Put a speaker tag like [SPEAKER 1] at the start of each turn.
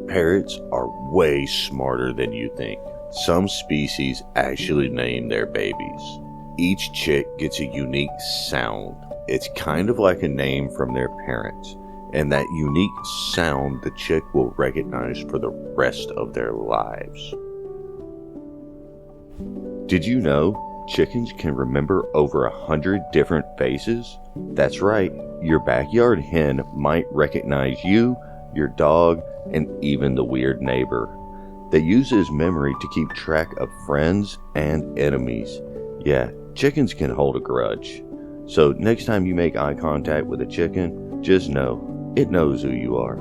[SPEAKER 1] Parrots are way smarter than you think. Some species actually name their babies. Each chick gets a unique sound. It's kind of like a name from their parents, and that unique sound the chick will recognize for the rest of their lives. Did you know chickens can remember over 100 different faces? That's right, your backyard hen might recognize you, your dog, and even the weird neighbor. They use his memory to keep track of friends and enemies. Yeah, chickens can hold a grudge. So next time you make eye contact with a chicken, just know it knows who you are.